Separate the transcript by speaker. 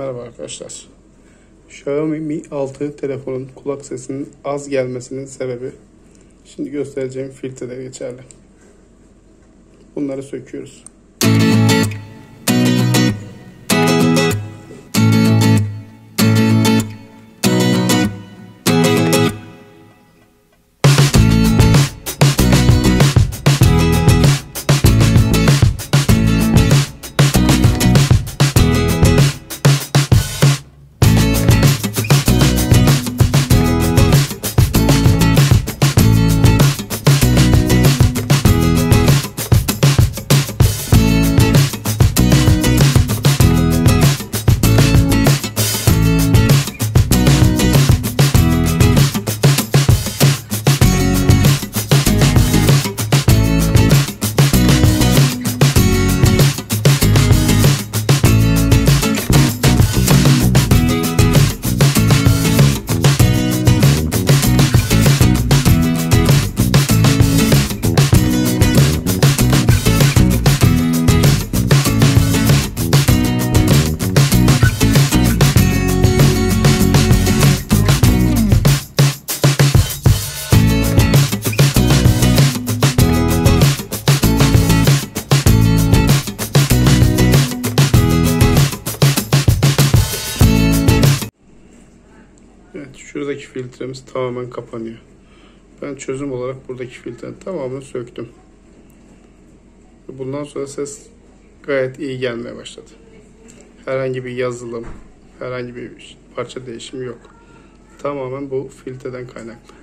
Speaker 1: Merhaba arkadaşlar. Xiaomi Mi 6 telefonun kulak sesinin az gelmesinin sebebi, şimdi göstereceğim filtrede geçerli. Bunları söküyoruz. Evet, şuradaki filtremiz tamamen kapanıyor. Ben çözüm olarak buradaki filtrenin tamamını söktüm. Bundan sonra ses gayet iyi gelmeye başladı. Herhangi bir yazılım, herhangi bir parça değişimi yok. Tamamen bu filtreden kaynaklı.